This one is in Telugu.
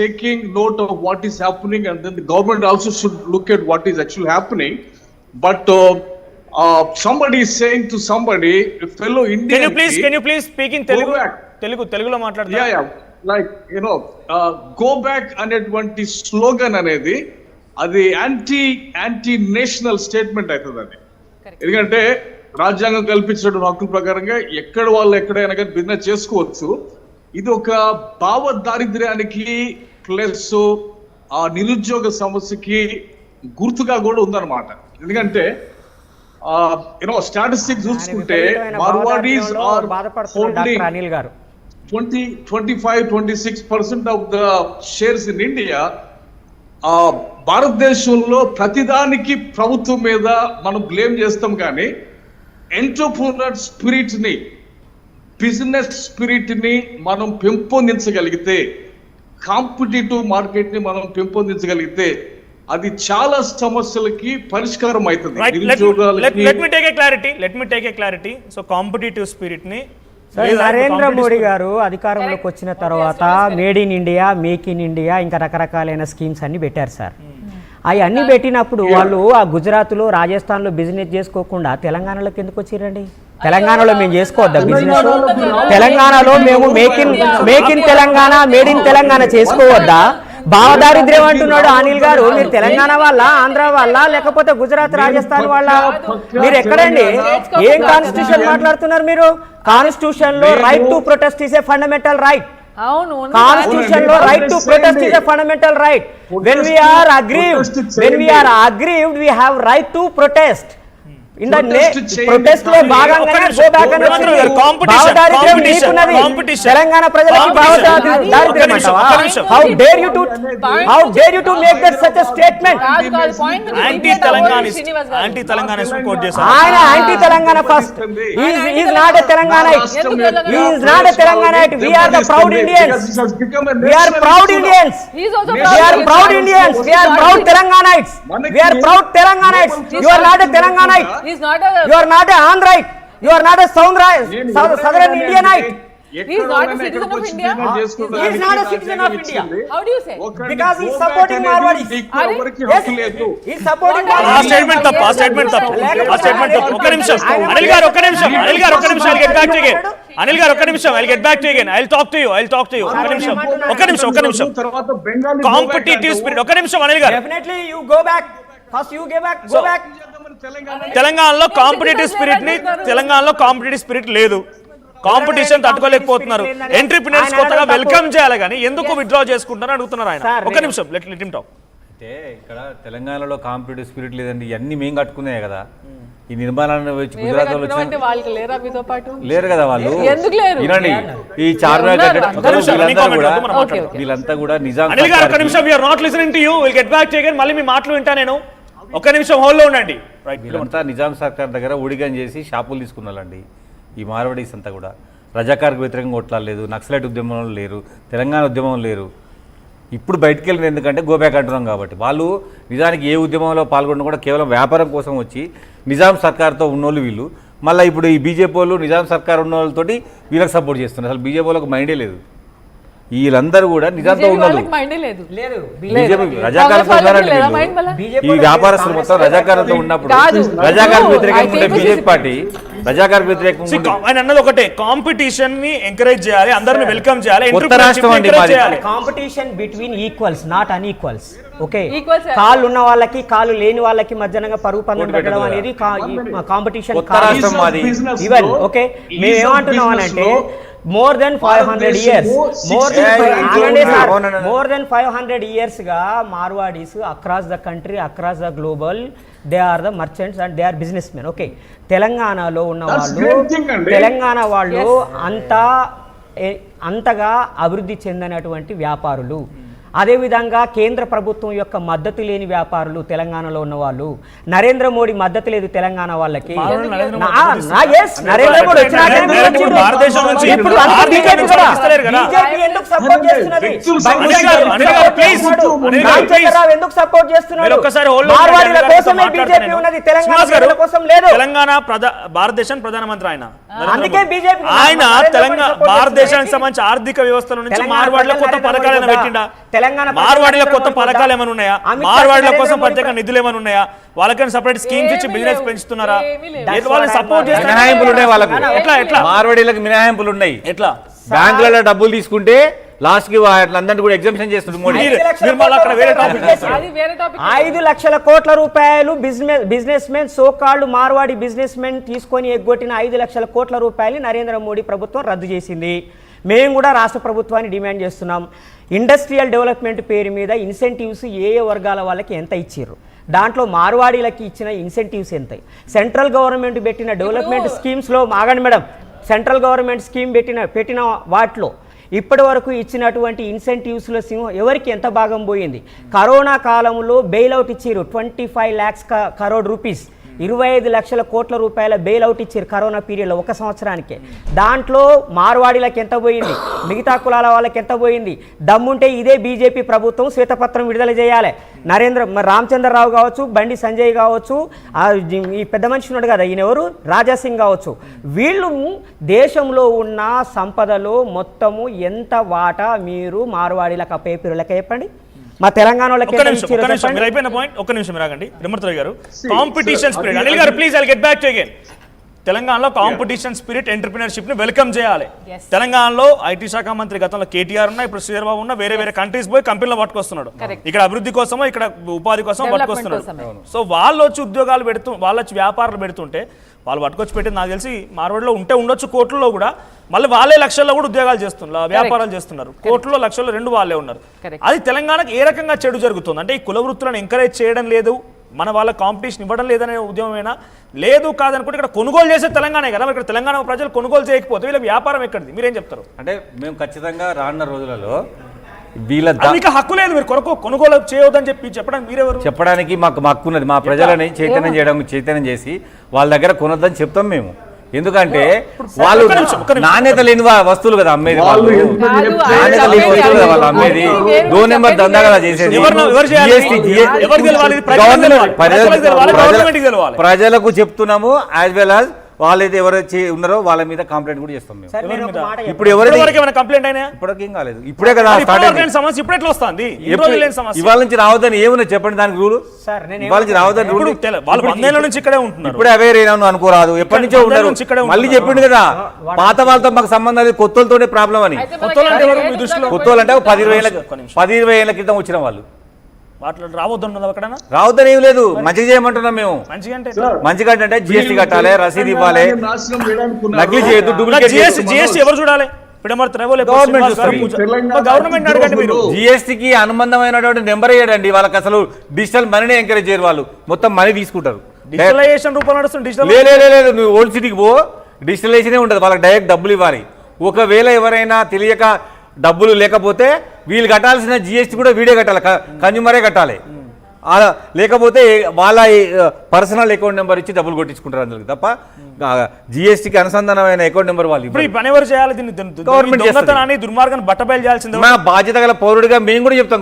taking note of what is happening, and then the government also should look at what is actually happening. But somebody is saying to somebody, a fellow Indian. Can you please speak in Telugu? Telugulo మాట్లాడతారా? Yeah. Like, go back అనేటువంటి స్లోగన్ అనేది అది యాంటీ నేషనల్ స్టేట్మెంట్ అవుతుంది. అది ఎందుకంటే రాజ్యాంగం కల్పించిన హక్కుల ప్రకారంగా ఎక్కడ వాళ్ళు ఎక్కడైనా కానీ బిజినెస్ చేసుకోవచ్చు. ఇది ఒక భావ దారిద్ర్యానికి ప్లస్ ఆ నిరుద్యోగ సమస్యకి గుర్తుగా కూడా ఉందన్నమాట. ఎందుకంటే స్టాటిస్టిక్స్ చూసుకుంటే Marwaris are holding 25-26% of the shares in India. భారతదేశంలో ప్రతిదానికి ప్రభుత్వం మీద మనం బ్లేమ్ చేస్తాం, కానీ ఎంటర్‌ప్రెన్యూర్ స్పిరిట్ ని, బిజినెస్ స్పిరిట్ ని మనం పెంపొందించగలిగితే, కాంపిటేటివ్ మార్కెట్ ని మనం పెంపొందించగలిగితే అది చాలా సమస్యలకి పరిష్కారం అవుతుంది. Let me take a clarity. So competitive spirit ని నరేంద్ర మోడీ గారు అధికారంలోకి వచ్చిన తర్వాత made in India, make in India, ఇంకా రకరకాలైన స్కీమ్స్ అన్ని పెట్టారు సార్. అవి అన్ని పెట్టినప్పుడు వాళ్ళు ఆ గుజరాత్లో, రాజస్థాన్లో బిజినెస్ చేసుకోకుండా తెలంగాణలోకి ఎందుకు వచ్చిరండి? తెలంగాణలో మేము చేసుకోవద్దా బిజినెస్? తెలంగాణలో మేము make in Telangana, made in Telangana చేసుకోవద్దా? భావదారిద్ర్యం అంటున్నాడు అనిల్ గారు. మీరు తెలంగాణ వాళ్ళ, ఆంధ్ర వాళ్ళ, లేకపోతే గుజరాత్, రాజస్థాన్ వాళ్ళ? మీరు ఎక్కడండి? ఏం కాన్స్టిట్యూషన్ మాట్లాడుతున్నారు మీరు? కాన్స్టిట్యూషన్ లో right to protest is a fundamental right. Constitution లో right to protest is a fundamental right. When we are aggrieved, we have right to protest. In the protest లో భాగంగానే go back and తెలంగాణ ప్రజలకి భావదారిద్ర్యం అంటావా? How dare you to make that such a statement? Anti Telanganist quote చేశారు. ఆయన anti Telangana first. He is not a Telanganite. He is not a Telanganite. We are the proud Indians. We are proud Indians. We are proud Indians. We are proud Telanganites. We are proud Telanganites. You are not a Telanganite. You are not a Andhraite. You are not a Southern Indianite. He is not a citizen of India. He is not a citizen of India. How do you say? Because he is supporting Marwadis. Yes, he is supporting Marwadis. ఆ స్టేట్మెంట్ తప్పు. ఒక్క నిమిషం అనిల్ గారు, ఒక్క నిమిషం. I'll get back to you again. Anil గారు, ఒక్క నిమిషం. I'll get back to you again. I'll talk to you. ఒక్క నిమిషం. Competitive spirit. ఒక్క నిమిషం అనిల్ గారు. Definitely you go back. First you go back. తెలంగాణలో కాంపిటేటివ్ స్పిరిట్ లేదు. కాంపిటీషన్ తట్టుకోలేకపోతున్నారు. ఎంట్రప్రెన్యూర్స్ కొత్తగా వెల్కమ్ చేయాలి, కానీ ఎందుకు విత్డ్రా చేసుకుంటారని అడుగుతున్నారు ఆయన. ఒక్క నిమిషం, లెట్ హిమ్ టాక్. అంటే ఇక్కడ తెలంగాణలో కాంపిటేటివ్ స్పిరిట్ లేదండి. ఇవన్నీ మేము కట్టుకున్నాయి కదా. ఈ నిర్మాణాన్ని వచ్చి గుజరాత్ వాళ్ళు లేరు కదా. వాళ్ళు వినండి, ఈ చార్మినార్ వీళ్ళంతా కూడా నిజాం. అనిల్ గారు, ఒక్క నిమిషం. We are not listening to you. Will get back to you again. మళ్ళీ మీ మాటలు వింటా నేను. ఒక్క నిమిషం హోల్డ్లో ఉండండి. వీళ్ళంతా నిజాం సర్కార్ దగ్గర ఊడిగం చేసి షాపులు తీసుకున్నారండి. ఈ మార్వాడీస్ అంతా కూడా రజాకార్కు వ్యతిరేకంగా కొట్లాడలేదు, నక్సలైట్ ఉద్యమంలో లేరు, తెలంగాణ ఉద్యమంలో లేరు. ఇప్పుడు బయటికి వెళ్ళిన ఎందుకంటే గోబ్యాక్ అంటున్నాం కాబట్టి. వాళ్ళు నిజానికి ఏ ఉద్యమంలో పాల్గొనడం కూడా కేవలం వ్యాపారం కోసం వచ్చి నిజాం సర్కార్తో ఉన్నోళ్ళు వీళ్ళు. మళ్ళీ ఇప్పుడు ఈ బీజేపీ వాళ్ళు నిజాం సర్కార్ ఉన్న వాళ్ళతోటి వీళ్ళకి సపోర్ట్ చేస్తున్నారు. అసలు బీజేపీ వాళ్ళకి మైండే లేదు. వీళ్ళందరూ కూడా నిజాంతో ఉన్నారు. రజాకారంతో ఉన్నారండి ఈ వ్యాపారస్తులు మొత్తం. రజాకారంతో ఉన్నప్పుడు రజాకారం వ్యతిరేకంగా ఉండే బీజేపీ పార్టీ రజాకార్ వ్యతిరేకంగా ఆయన అన్నది ఒకటే, కాంపిటీషన్ ని ఎంకరేజ్ చేయాలి, అందరిని వెల్కమ్ చేయాలి. Competition between equals, not అన్ఈక్వల్స్. Okay, కాళ్ళు ఉన్న వాళ్ళకి కాళ్ళు లేని వాళ్ళకి మధ్యనంగా పరుగు పందెం పెట్టడం అనేది కాంపిటీషన్. ఈవెన్ ఓకే, మేము ఏమంటున్నాం అంటే more than 500 years గా Marwadis across the country, across the global, they are the merchants and they are businessmen. Okay, తెలంగాణలో ఉన్న వాళ్ళు, తెలంగాణ వాళ్ళు అంతగా అభివృద్ధి చెందినటువంటి వ్యాపారులు. అదేవిధంగా కేంద్ర ప్రభుత్వం యొక్క మద్దతు లేని వ్యాపారులు తెలంగాణలో ఉన్న వాళ్ళు. నరేంద్ర మోడీ మద్దతు లేదు తెలంగాణ వాళ్ళకి. నరేంద్ర మోడీ ఎందుకు సపోర్ట్ చేస్తున్నది? ఎందుకు సపోర్ట్ చేస్తున్నారు? తెలంగాణ కోసం లేదు. తెలంగాణ భారతదేశం ప్రధానమంత్రి ఆయన. అందుకే బీజేపీ ఆయన భారతదేశానికి సంబంధించి ఆర్థిక వ్యవస్థల నుంచి మార్వాడిలో కొత్త పథకాలను పెట్టిండా? తెలంగాణ మార్వాడీల కొత్త ప్రజలందరూ పథకాలు ఏమైనా ఉన్నాయా? అమిత్ షా మార్వాడీల నరేంద్ర కోసం మోడీ ప్రత్యేక నిధులు ఏమైనా ఉన్నాయా? వాళ్ళకైనా సపరేట్ స్కీమ్స్ ఇచ్చి ఏమీ బిజినెస్ లేవు. పెంచుతున్నారా? ఏమీ లేవు. ఏదో వాళ్ళని సపోర్ట్ చేస్తున్నారు. మినహాయింపులు ఉన్నాయి వాళ్ళకు. ఎట్లా ఎట్లా మార్వాడీలకు మినహాయింపులు ఉన్నాయి. ఎట్లా బ్యాంకులలో డబ్బులు తీసుకుంటే లాస్ట్ కి వాళ్ళందరినీ కూడా ఎగ్జామ్షన్ చేస్తుంది మోడీ. మీరు మళ్ళీ అక్కడ వేరే టాపిక్ అది వేరే టాపిక్ 5 లక్షల కోట్ల రూపాయలు బిజినెస్ మెన్ సోకాళ్ళు మార్వాడి బిజినెస్ మెన్ తీసుకొని ఎగ్గొట్టిన 5 లక్షల కోట్ల రూపాయలు నరేంద్ర మోడీ ప్రభుత్వం రద్దు చేసింది. మేము కూడా రాష్ట్ర ప్రభుత్వాన్ని డిమాండ్ చేస్తున్నాం. ఇండస్ట్రియల్ డెవలప్మెంట్ పేరు మీద ఇన్సెంటివ్స్ ఏ వర్గాల వాళ్ళకి ఎంత ఇచ్చారు, దాంట్లో మార్వాడీలకి ఇచ్చిన ఇన్సెంటివ్స్ ఎంత, సెంట్రల్ గవర్నమెంట్ పెట్టిన డెవలప్మెంట్ స్కీమ్స్లో ఆగండి మేడం, సెంట్రల్ గవర్నమెంట్ స్కీమ్ పెట్టిన వాటిలో ఇప్పటి వరకు ఇచ్చినటువంటి ఇన్సెంటివ్స్లో ఎవరికి ఎంత భాగం పోయింది? కరోనా కాలంలో బెయిల్అవుట్ ఇచ్చారు 25 lakhs crore rupees, 25 లక్షల కోట్ల రూపాయల బెయిల్అవుట్ ఇచ్చారు కరోనా పీరియడ్లో ఒక సంవత్సరానికే. దాంట్లో మార్వాడీలకు ఎంత పోయింది, మిగతా కులాల వాళ్ళకి ఎంత పోయింది? దమ్ముంటే ఇదే బీజేపీ ప్రభుత్వం శ్వేతపత్రం విడుదల చేయాలి. రామచంద్రరావు కావచ్చు, బండి సంజయ్ కావచ్చు, ఈ పెద్ద మనిషి ఉన్నాడు కదా ఈయన ఎవరు, రాజాసింగ్ కావచ్చు, వీళ్ళు దేశంలో ఉన్న సంపదలో మొత్తము ఎంత వాటా మీరు మార్వాడీలకు అప్పేపిరులకే చెప్పండి, మా తెలంగాణ వాళ్ళకి ఒక్క నిమిషం మీరు అయిపోయిన పాయింట్. ఒక్క నిమిషం మీరు ఆగండి రిమర్తరావు గారు. కాంపిటీషన్ స్పిరిట్, అనిల్ గారు please I'll get back to again. తెలంగాణలో కాంపిటీషన్ స్పిరిట్, ఎంటర్‌ప్రినర్‌షిప్ ని వెల్కమ్ చేయాలి. తెలంగాణలో ఐటీ శాఖ మంత్రి గతంలో కేటీఆర్ ఉన్నా, ఇప్పుడు శ్రీధర్ బాబు ఉన్నా, వేరే వేరే కంట్రీస్ పోయి కంపెనీలో పట్టుకొస్తున్నాడు. ఇక్కడ అభివృద్ధి కోసమో ఇక్కడ ఉపాధి కోసం పట్టుకొస్తున్నాడు. సో వాళ్ళు వచ్చి ఉద్యోగాలు వాళ్ళు వచ్చి వ్యాపారాలు పెడుతుంటే వాళ్ళు పట్టుకొచ్చి పెట్టి నాకు తెలిసి మార్వాడిలో ఉండొచ్చు కోట్లలో కూడా, మళ్ళీ వాళ్ళే లక్షల్లో కూడా ఉద్యోగాలు చేస్తున్నారు, వ్యాపారాలు చేస్తున్నారు. కోట్లలో లక్షల్లో 2 వాళ్ళే ఉన్నారు. అది తెలంగాణకు ఏ రకంగా చెడు జరుగుతుంది అంటే ఈ కుల వృత్తులను ఎంకరేజ్ చేయడం లేదు, మన వాళ్ళ కాంపిటీషన్ ఇవ్వడం లేదనే ఉద్యమమేనా? లేదు కాదనుకుంటే ఇక్కడ కొనుగోలు చేసే తెలంగాణే కదా, ఇక్కడ తెలంగాణ ప్రజలు కొనుగోలు చేయకపోతే వీళ్ళకి వ్యాపారం ఎక్కడిది? మీరేం చెప్తారు? అంటే మేము ఖచ్చితంగా రానున్న రోజులలో వీళ్ళ మీకు హక్కు లేదు, మీరు కొనుగోలు చేయవద్దని చెప్పడానికి మీరెవరు? చెప్పడానికి మాకు హక్కు ఉన్నది. మా ప్రజలని చైతన్యం చేసి వాళ్ళ దగ్గర కొనొద్దని చెప్తాం మేము. ఎందుకంటే వాళ్ళు నాణ్యత లేని వస్తువులు కదా అమ్మేది, వాళ్ళు నాణ్యత లేని వస్తువులు కదా వాళ్ళు అమ్మేది, 2 నెంబర్ దందా కదా చేసేది. ప్రజలకు చెప్తున్నాము, యాజ్ వెల్ యాజ్ వాళ్ళైతే ఎవరైతే ఉన్నారో వాళ్ళ మీద కంప్లైంట్ కూడా చేస్తాం మేము. ఇప్పుడు ఎవరైనా కంప్లైంట్ అయినా ఇప్పటికేం కాలేదు, ఇప్పుడే కదా సమస్య ఇప్పుడు ఎట్లా వస్తుంది? ఇవాళ నుంచి రావద్దని ఏమున్నా చెప్పండి దానికి రూలు. ఇవాళ నుంచి రావద్దని రూలు వాళ్ళు 10 ఏళ్ల నుంచి ఇక్కడే ఉంటున్నారు. ఇప్పుడే అవేర్ అయినా అనుకోరాదు, ఎప్పటి నుంచో ఉంటారు. మళ్ళీ చెప్పిండు కదా పాత వాళ్ళతో మాకు సంబంధం లేదు, కొత్తలతోనే ప్రాబ్లం అని. కొత్తలు అంటే 10-20 ఏళ్ల క్రితం వచ్చిన వాళ్ళు రావద్దని ఏం లేదు, మంచిగా చేయమంటున్నాం మేము. మంచిగా అంటే జిఎస్టీ కట్టాలి, రసీదు ఇవ్వాలి, నకిలీ చేయొద్దు, డూప్లికేట్ ఎవరు చూడాలి? జిఎస్టీకి అనుబంధమైనటువంటి నెంబర్ వేయడండి, వాళ్ళకి అసలు డిజిటల్ మనీని ఎంకరేజ్ చేయరు, వాళ్ళు మొత్తం మనీ తీసుకుంటారు. లేదు నువ్వు ఓల్డ్ సిటీకి పో, డిజిటలైజేషన్ ఉండదు, వాళ్ళకి డైరెక్ట్ డబ్బులు ఇవ్వాలి. ఒకవేళ ఎవరైనా తెలియక డబ్బులు లేకపోతే వీళ్ళు కట్టాల్సిన జిఎస్టీ కూడా వీడే కట్టాలి, కన్జ్యూమరే కట్టాలి. లేకపోతే వాళ్ళ పర్సనల్ అకౌంట్ నెంబర్ ఇచ్చి డబ్బులు కొట్టించుకుంటారు అందులో తప్ప జిఎస్టీకి అనుసంధానమైన అకౌంట్ నెంబర్ వాళ్ళు. గవర్నమెంట్ దుర్మార్గాన్ని బట్టబయలు చేయాల్సింది. మా బాధ్యత గల పౌరుడిగా మేము కూడా చెప్తాం.